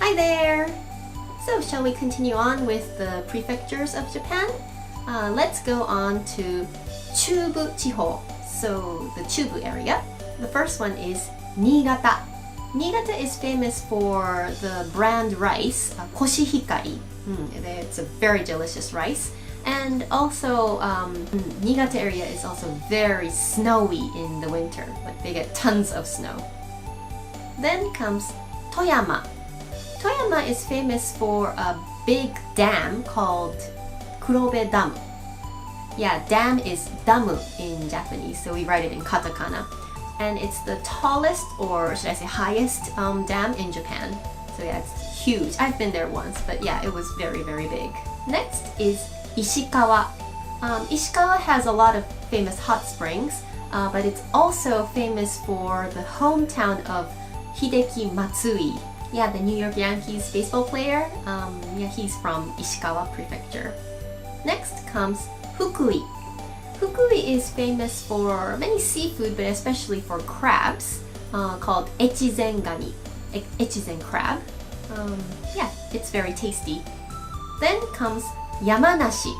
Hi there! So shall we continue on with the prefectures of Japan? Let's go on to Chubu Chiho, so the Chubu area. The first one is Niigata. Niigata is famous for the brand rice, koshihikari. It's a very delicious rice. And also, Niigata area is also very snowy in the winter. Like they get tons of snow. Then comes Toyama. Toyama is famous for a big dam called Kurobe Dam. Yeah, dam is damu in Japanese, so we write it in katakana. And it's the tallest, or should I say highest, dam in Japan. So yeah, it's huge. I've been there once, but yeah, it was very, very big. Next is Ishikawa. Ishikawa has a lot of famous hot springs, but it's also famous for the hometown of Hideki Matsui. Yeah, the New York Yankees baseball player. Yeah, he's from Ishikawa Prefecture. Next comes Fukui. Fukui is famous for many seafood, but especially for crabs, called echizen gani, echizen crab. Yeah, it's very tasty. Then comes Yamanashi.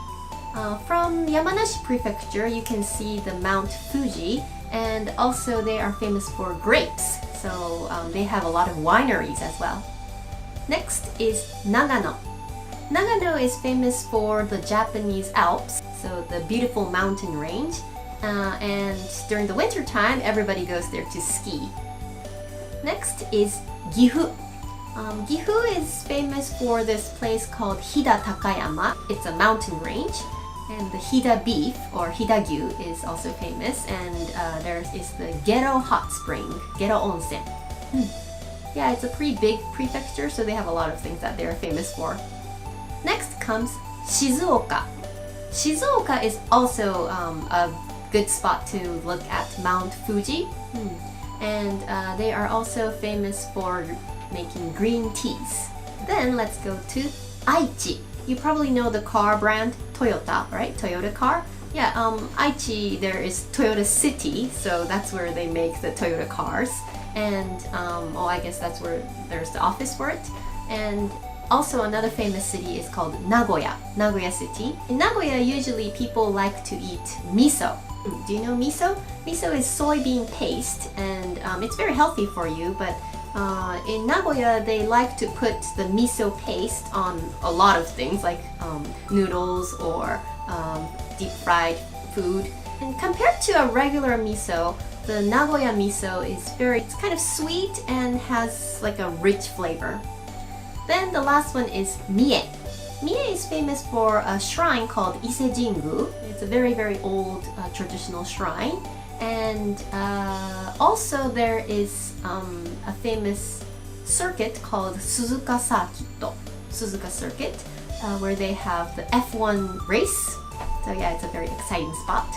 From Yamanashi Prefecture, you can see the Mount Fuji, and also they are famous for grapes, so they have a lot of wineries as well. Next is Nagano. Nagano is famous for the Japanese Alps, so the beautiful mountain range, and during the winter time, everybody goes there to ski. Next is Gifu. Gifu is famous for this place called Hida Takayama. It's a mountain range, and the Hida beef or Hidagyu is also famous, and there is the Gero hot spring, Gero onsen. Yeah, it's a pretty big prefecture, so they have a lot of things that they're famous for. Next comes Shizuoka. Shizuoka is also a good spot to look at Mount Fuji, and they are also famous for making green teas. Then let's go to Aichi. You probably know the car brand Toyota, right? Toyota car. Yeah, Aichi, there is Toyota City, so that's where they make the Toyota cars. And I guess that's where there's the office for it. And also another famous city is called Nagoya, Nagoya City. In Nagoya, usually people like to eat miso. Do you know miso? Miso is soybean paste, and it's very healthy for you, but in Nagoya, they like to put the miso paste on a lot of things, like noodles or deep fried food. And compared to a regular miso, the Nagoya miso is it's kind of sweet and has like a rich flavor. Then the last one is Mie. Mie is famous for a shrine called Ise Jingu. It's a very, very old traditional shrine. And also there is a famous circuit called Shizuka Circuit, where they have the F1 race. So yeah, it's a very exciting spot.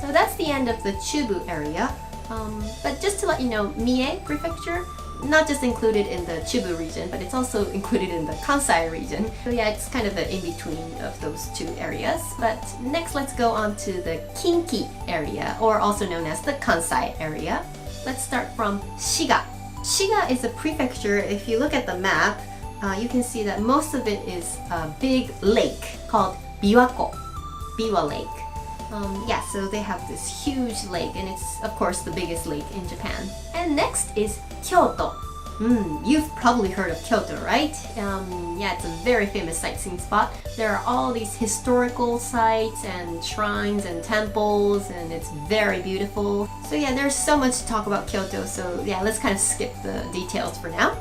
So that's the end of the Chubu area. But just to let you know, Mie Prefecture, not just included in the Chubu region, but it's also included in the Kansai region. So yeah, it's kind of the in-between of those two areas. But next, let's go on to the Kinki area, or also known as the Kansai area. Let's start from Shiga. Shiga is a prefecture. If you look at the map, you can see that most of it is a big lake called Biwa Lake. Yeah, so they have this huge lake, and it's of course the biggest lake in Japan. And next is Kyoto. You've probably heard of Kyoto, right? Yeah, it's a very famous sightseeing spot. There are all these historical sites and shrines and temples, and it's very beautiful. So yeah, there's so much to talk about Kyoto, so yeah, let's kind of skip the details for now.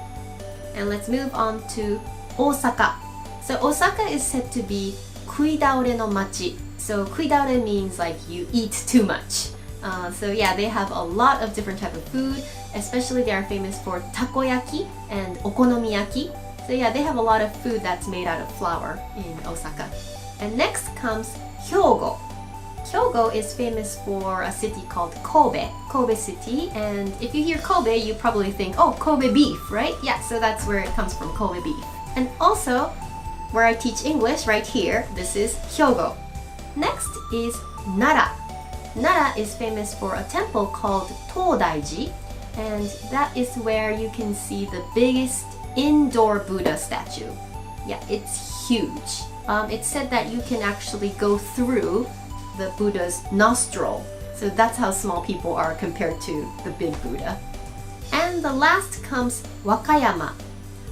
And let's move on to Osaka. So Osaka is said to be kuidaore no machi. So kuidaore means like you eat too much. So yeah, they have a lot of different type of food. Especially they are famous for takoyaki and okonomiyaki. So yeah, they have a lot of food that's made out of flour in Osaka. And next comes Hyogo. Hyogo is famous for a city called Kobe City. And if you hear Kobe, you probably think, oh, Kobe beef, right? Yeah, so that's where it comes from, Kobe beef. And also, where I teach English, right here, this is Hyogo. Next is Nara. Nara is famous for a temple called Todaiji, and that is where you can see the biggest indoor Buddha statue. Yeah, it's huge. It's said that you can actually go through the Buddha's nostril. So that's how small people are compared to the big Buddha. And the last comes Wakayama.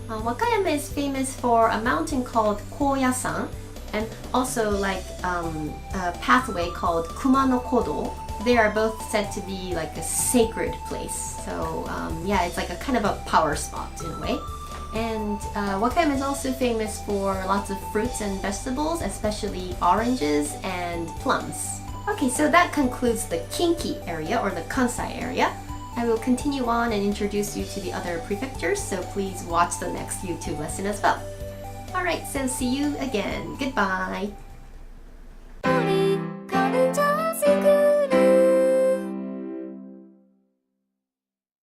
Wakayama is famous for a mountain called Koyasan, and also like a pathway called Kuma no Kodo. They are both said to be like a sacred place. So yeah, it's like a kind of a power spot in a way. And Wakayama is also famous for lots of fruits and vegetables, especially oranges and plums. Okay, so that concludes the Kinki area or the Kansai area. I will continue on and introduce you to the other prefectures, so please watch the next YouTube lesson as well. Alright, so see you again. Goodbye!